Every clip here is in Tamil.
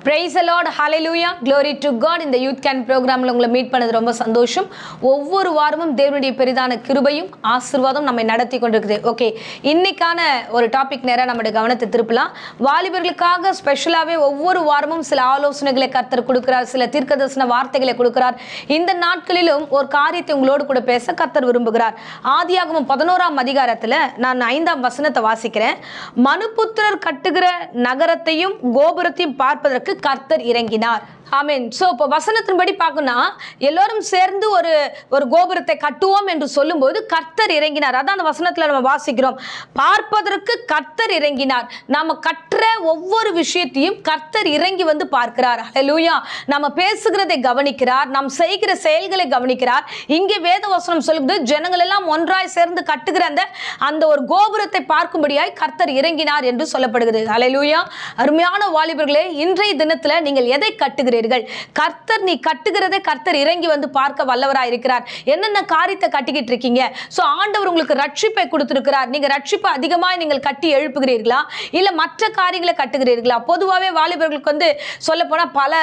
Praise the Lord, hallelujah, glory to God. இந்த யூத் கேம்ப் ப்ரோக்ராமில் உங்களை மீட் பண்ணது ரொம்ப சந்தோஷம். ஒவ்வொரு வாரமும் தேவனுடைய பெரிதான கிருபையும் ஆசீர்வாதம் நம்மை நடத்தி கொண்டிருக்குது. ஓகே, இன்னைக்கான ஒரு டாபிக் நேராக நம்முடைய கவனத்தை திருப்பலாம். வாலிபர்களுக்காக ஸ்பெஷலாகவே ஒவ்வொரு வாரமும் சில ஆலோசனைகளை கர்த்தர் கொடுக்கிறார், சில தீர்க்கதரிசன வார்த்தைகளை கொடுக்கிறார். இந்த நாட்களிலும் ஒரு காரியத்தை உங்களோடு கூட பேச கர்த்தர் விரும்புகிறார். ஆதியாகமம் 11ஆம் அதிகாரத்தில் நான் 5ஆம் வசனத்தை வாசிக்கிறேன். மனுபுத்திரர் கட்டுகிற நகரத்தையும் கோபுரத்தையும் பார்ப்பதற்கு கர்த்தர் இறங்கினார். ஆமென். ஸோ இப்போ வசனத்தின்படி பார்க்கணும்னா எல்லோரும் சேர்ந்து ஒரு கோபுரத்தை கட்டுவோம் என்று சொல்லும்போது கர்த்தர் இறங்கினார். அதான் அந்த வசனத்தில் நம்ம வாசிக்கிறோம். பார்ப்பதற்கு கர்த்தர் இறங்கினார். நாம் கற்ற ஒவ்வொரு விஷயத்தையும் கர்த்தர் இறங்கி வந்து பார்க்கிறார். ஹல்லேலூயா. நம்ம பேசுகிறதை கவனிக்கிறார், நாம் செய்கிற செயல்களை கவனிக்கிறார். இங்கே வேத வசனம் சொல்லுது, ஜனங்கள் எல்லாம் ஒன்றாய் சேர்ந்து கட்டுகிற அந்த ஒரு கோபுரத்தை பார்க்கும்படியாய் கர்த்தர் இறங்கினார் என்று சொல்லப்படுகிறது. ஹல்லேலூயா. அருமையான வாலிபர்களே, இன்றைய தினத்தில் நீங்கள் எதை கட்டுகிறீர்கள்? கர்த்தர், நீ கட்டுகிறதை கர்த்தர் இறங்கி வந்து பார்க்க வல்லவராய் இருக்கிறார். என்னென்ன காரியத்தை கட்டிக்கிட்டு இருக்கீங்க? ஸோ ஆண்டவர் உங்களுக்கு ரட்சிப்பை கொடுத்திருக்கிறார். நீங்க ரட்சிப்பை அதிகமாக நீங்கள் கட்டி எழுப்புகிறீர்களா, இல்ல மற்ற காரியங்களை கட்டுகிறீர்களா? பொதுவாகவே வாலிபர்களுக்கு வந்து சொல்ல போனா பல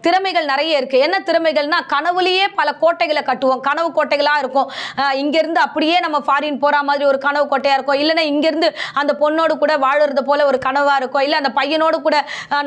திறமைகள் நிறைய இருக்கு. என்ன திறமைகள்னா, கனவுலேயே பல கோட்டைகளை கட்டுவோம். கனவு கோட்டைகளா இருக்கும். இங்க இருந்து அப்படியே நம்ம ஃபாரின் போற மாதிரி ஒரு கனவு கோட்டையா இருக்கும். இல்லைன்னா இங்க இருந்து அந்த பொண்ணோடு கூட வாழறது போல ஒரு கனவா இருக்கும். இல்ல அந்த பையனோடு கூட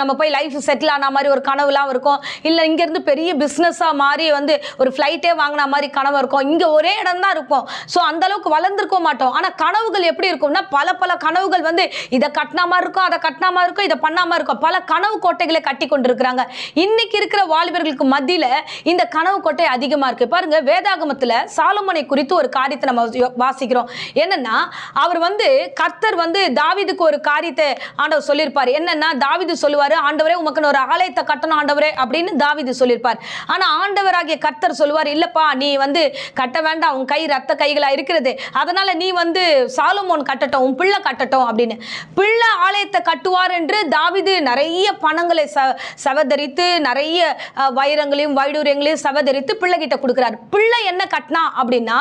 நம்ம போய் லைஃப் செட்டில் ஆன மாதிரி ஒரு கனவுலாம் இருக்கும். இல்ல இங்க இருந்து பெரிய பிசினஸா மாறி வந்து ஒரு ஃபிளைட்டே வாங்கின மாதிரி கனவு இருக்கும். இங்க ஒரே இடம் தான் இருக்கும். ஸோ அந்த அளவுக்கு வளர்ந்துருக்க மாட்டோம். ஆனா கனவுகள் எப்படி இருக்கும்னா, பல கனவுகள் வந்து இதை கட்டினா மாதிரி இருக்கும், அதை கட்டினா மாதிரி இருக்கும், இதை பண்ணாம இருக்கும். பல கனவு கோட்டைகளை கட்டி கொண்டிருக்கிறாங்க. இன்னைக்கு இருக்கிற வாலிபர்களுக்கு மத்தியில இந்த கனவு கோட்டை அதிகமா இருக்கு. பாருங்க, வேதாகமத்துல சாலமோனை குறித்து ஒரு காரியத்தை நம்ம வாசிக்கிறோம். என்னன்னா, அவர் வந்து கர்த்தர் வந்து தாவீதுக்கு ஒரு காரியத்தை ஆண்டவர் சொல்லியிருப்பார். என்னன்னா, தாவீது சொல்லுவாரு, ஆண்டவரே உமக்கு ஒரு ஆலயத்தை கட்டணும் ஆண்டவரே அப்படின்னு தாவீது சொல்லியிருப்பார். ஆனா ஆண்டவராகிய கர்த்தர் சொல்லுவார், இல்லப்பா நீ வந்து கட்ட வேண்டாம், உன் கை ரத்த கைகளா இருக்கிறது, அதனால நீ வந்து சாலமோன் கட்டட்டும், உன் பிள்ளை கட்டட்டும் அப்படின்னு. பிள்ளை ஆலயத்தை கட்டுவார் என்று தாவீது நிறைய பணங்களை சவதரித்து, நிறைய வைரங்களையும் வைடூரியங்களையும் சவதரித்து பிள்ளை கிட்ட கொடுக்கிறார். பிள்ளை என்ன கட்டினா அப்படின்னா,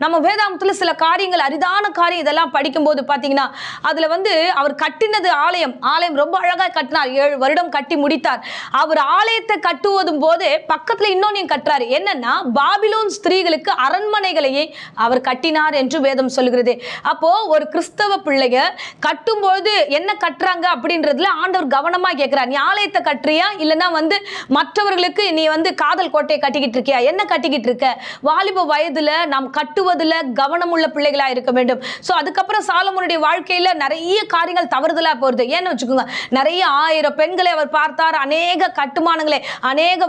நம்ம வேதாகமத்துல சில காரியங்கள், அரிதான காரியம் இதெல்லாம் படிக்கும்போது பாத்தீங்கன்னா, அதுல வந்து அவர் கட்டினது ஆலயம் ரொம்ப அழகா கட்டினார். 7 வருடம் கட்டி முடித்தார். அவர் ஆலயத்தை கட்டுவதும் போது பக்கத்துல இன்னொன்னு கட்டுறாரு. என்னன்னா, பாபிலோன் ஸ்திரீகளுக்கு அரண்மனைகளையே அவர் கட்டினார் என்று வேதம் சொல்லுகிறது. அப்போ ஒரு கிறிஸ்தவ பிள்ளைங்க கட்டும்போது என்ன கட்டுறாங்க அப்படின்றதுல ஆண்டவர் கவனமா கேட்கிறார். நீ ஆலயத்தை கட்டுறியா, இல்லைன்னா வந்து மற்றவர்களுக்கு நீ வந்து காதல் கோட்டையை கட்டிக்கிட்டு இருக்கியா, என்ன கட்டிக்கிட்டு இருக்க? வாலிப வயதுல நாம் கட்டுவதுல கவனம் உள்ள பிள்ளைகளா இருக்க வேண்டும். ஸோ அதுக்கப்புறம் சாலமோனுடைய வாழ்க்கையில நிறைய காரியங்கள் தவறுதலா போறது. ஏன்னு வச்சுக்கோங்க, நிறைய 1000 பெண்களை அவர் பார்த்தார், அநேக கட்டுமானங்களை, அநேக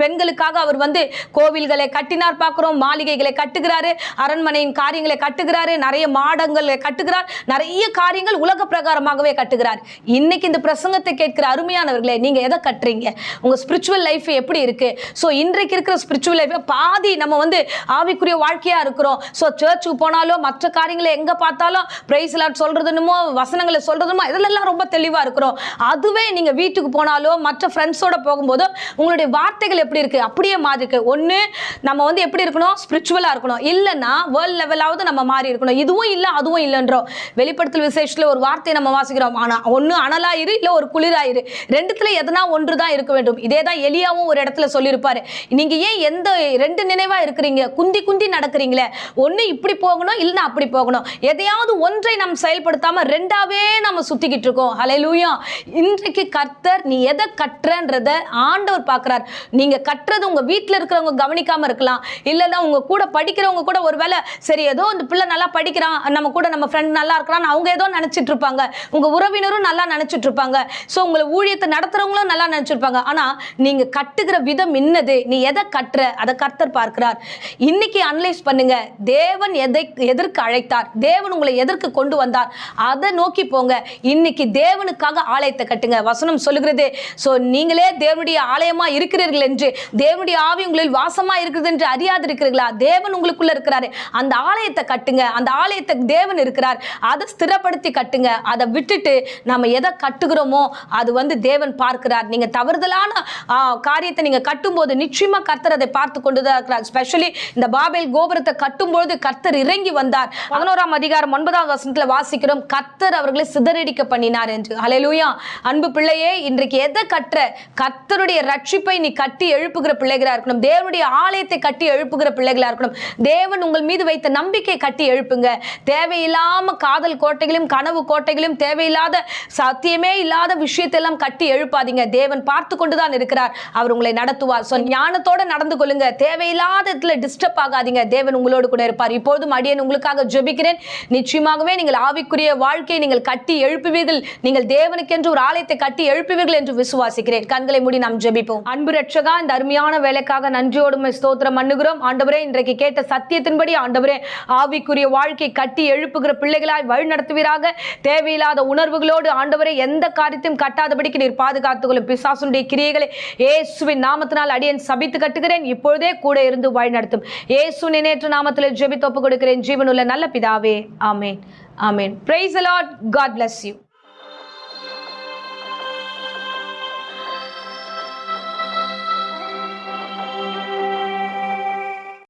பெண்களுக்காக அவர் வந்து கோவில்களை கட்டினார் பார்க்கிறோம், மாளிகைகளை கட்டுகிறாரு, அரண்மனையின் காரியங்களை கட்டுகிறாரு, நிறைய மாடங்களை கட்டுகிறார், நிறைய காரியங்கள் உலக பிரகாரமாகவே கட்டுகிறார். இன்னைக்கு இந்த பிரசங்கத்தை கேட்கிற அருமையானவர்களே, நீங்க எதை கட்டுறீங்க? உங்க ஸ்பிரிச்சுவல் லைஃப் எப்படி இருக்கு? ஸோ இன்றைக்கு இருக்கிற ஸ்பிரிச்சுவல் லைஃப் பாதி நம்ம வந்து ஆவிக்குரிய வாழ்க்கையா இருக்கிறோம். ஸோ சர்ச்சுக்கு போனாலும் மற்ற காரியங்களை எங்க பார்த்தாலும் பிரைஸ் லார்ட் சொல்றதுமோ, வசனங்களை சொல்றதுமோ, இதெல்லாம் ரொம்ப தெளிவா இருக்கிறோம். அதுவே நீங்க வீட்டுக்கு போனாலும் மற்ற ஃப்ரெண்ட்ஸோட போகும்போது உங்களுடைய வார்த்தைகள் எப்படி இருக்கு? அப்படியே மாறி இருக்கு. ஒன்று நம்ம வந்து எப்படி இருக்கணும்? ஸ்பிரிச்சுவலா இருக்கணும். இல்லைன்னா வேர்ல்ட் லெவலாவது நம்ம மாறி இருக்கணும். இதுவும் இல்லை அதுவும் இல்லைன்றோம். வெளிப்படுத்தல் விசேஷத்தில் ஒரு வார்த்தையை நம்ம வாசிக்கிறோம். ஆனால் ஒன்று அனலாயிரு, இல்லை ஒரு குளிராயிரு, ரெண்டுத்துல எதனா ஒன்று தான் இருக்க வேண்டும். இதே தான் எலியாவும் ஒரு இடத்துல சொல்லியிருப்பாரு. நீங்க ஏன் எந்த 2 நினைவா இருக்கிறீங்க? குந்தி நடக்கிறீங்களே. ஒன்று இப்படி போகணும், இல்லைன்னா அப்படி போகணும். எதையாவது ஒன்றை நம்ம செயல்படுத்தாம ரெண்டாவே நம்ம சுத்திக்கிட்டு இருக்கோம். ஹல்லேலூயா. இன்றைக்கு கர்த்தர் நீ எதை கட்டுறன்றத ஆண்டவர் பார்க்கிறார். நீங்க கட்டுறது உங்க வீட்டில் இருக்கிறவங்க கவனிக்காம இருக்கலாம், இல்லைன்னா உங்க கூட படிக்கிறவங்க கூட ஒருவேளை சரி ஏதோ இந்த பிள்ளை நல்லா படிக்கிறான், நம்ம கூட நம்ம ஃப்ரெண்ட் நல்லா இருக்கிறான்னு அவங்க ஏதோ நினைச்சிட்டு இருப்பாங்க. உங்க உறவினரும் நல்லா நினைச்சிட்டு இருப்பாங்க. ஸோ உங்களை ஊழியத்தை நடத்துறவங்களும் நல்லா நினைச்சிருப்பாங்க. ஆனா நீங்க கட்டுகிற விதம் என்னது? நீ எதை கட்டுற? அதை கர்த்தர் பார்க்கிறார். இன்னைக்கு அனலைஸ் பண்ணுங்க. தேவன் எதற்கு அழைத்தார்? தேவன் உங்களை எதற்கு கொண்டு வந்தார்? அதை நோக்கி போங்க. இன்னைக்கு தேவனுக்காக ஆலயத்தை கட்டுங்க. வசனம் சொல்லுகிறது. ஸோ நீங்களே நீங்களே தேவனுடைய ஆலயமா இருக்கிறீர்கள் என்று, தேவனுடைய ஆவி உங்களில் வாசமா இருக்குது என்று அறியாது இருக்கிறீர்களா? தேவன் உங்களுக்குள்ள இருக்கிறாரு. அந்த ஆலயத்தை கட்டுங்க. அந்த ஆலயத்தை தேவன் இருக்கிறார், அதை ஸ்திரப்படுத்தி கட்டுங்க. அதை விட்டுட்டு நம்ம எதை கட்டுகிறோமோ அது தேவன் பார்க்கிறார். நீங்க தவறுதலான காரியத்தை நீங்க கட்டும்போது நிச்சயமா கர்த்தர் அதை பார்த்து கொண்டுதான் இருக்கிறார். ஸ்பெஷலி இந்த பாபேல் கோபுரத்தை கட்டும்போது கர்த்தர் இறங்கி வந்தார். 11ஆம் அதிகாரம் 9ஆம் வசனத்துல வாசிக்கிறோம், கர்த்தர் அவர்களை சிதறடிக்க பண்ணினார் என்று. ஹல்லேலூயா. அன்பு பிள்ளையே, இன்றைக்கு எதை கற்ற? கர்த்தருடைய ரட்சிப்பை நீ கட்டி எழுப்புகிற பிள்ளைகளா இருக்கணும். தேவனுடைய ஆலயத்தை கட்டி எழுப்புகிற பிள்ளைகளா இருக்கணும். தேவன் உங்கள் மீது வைத்த நம்பிக்கை கட்டி எழுப்புங்க. தேவையில்லாம காதல் கோட்டைகளையும் கனவு கோட்டைகளையும் தேவையில்லாத சத்தியமே இல்லாத விஷயத்தை எல்லாம் கட்டி எழுப்பாதீங்க. தேவன் பார்த்து கொண்டுதான் இருக்கிறார். அவர் உங்களை நடத்துவார். ஞானத்தோட நடந்து கொள்ளுங்க. தேவையில்லாத இடத்துல டிஸ்டர்ப் ஆகாதீங்க. தேவன் உங்களோடு கூட இருப்பார். இப்போதும் அடியேன் உங்களுக்காக ஜெபிக்கிறேன். நிச்சயமாகவே நீங்கள் ஆவிக்குரிய வாழ்க்கையை நீங்கள் கட்டி எழுப்புவீர்கள். நீங்கள் தேவனுக்கென்று ஒரு ஆலயத்தை கட்டி எழுப்புவீர்கள் என்று விசுவாசிக்கிறேன். கண்களை மூடி நாம் ஜெபிப்போம். அன்பு ரட்சகா, இந்த அருமையான வேலைக்காக நன்றியோடு ஸ்தோத்திரம் பண்ணுகிறோம். ஆண்டவரே, இன்றைக்கு கேட்ட சத்தியத்தின்படி ஆண்டவரே ஆவிக்குரிய வாழ்க்கை கட்டி எழுப்புகிற பிள்ளைகளாய் வழி நடத்துவீராக. தேவையில்லாத உணர்வுகளோடு ஆண்டவரே எந்த காரியத்தையும் கட்டாதபடிக்கு நீர் பாதுகாத்துக்கொள்ளும். பிசாசுடைய கிரியைகளை இயேசுவின் நாமத்தினால் அடியேன் சபித்து கட்டுகிறேன். இப்பொழுதே கூட இருந்து வழி நடத்தும். இயேசு நினைற்ற நாமத்தில் ஜெபித்து ஒப்புக் கொடுக்கிறேன். ஜீவனுள்ள நல்ல பிதாவே, ஆமென். ஆமென். Praise the Lord. God bless you.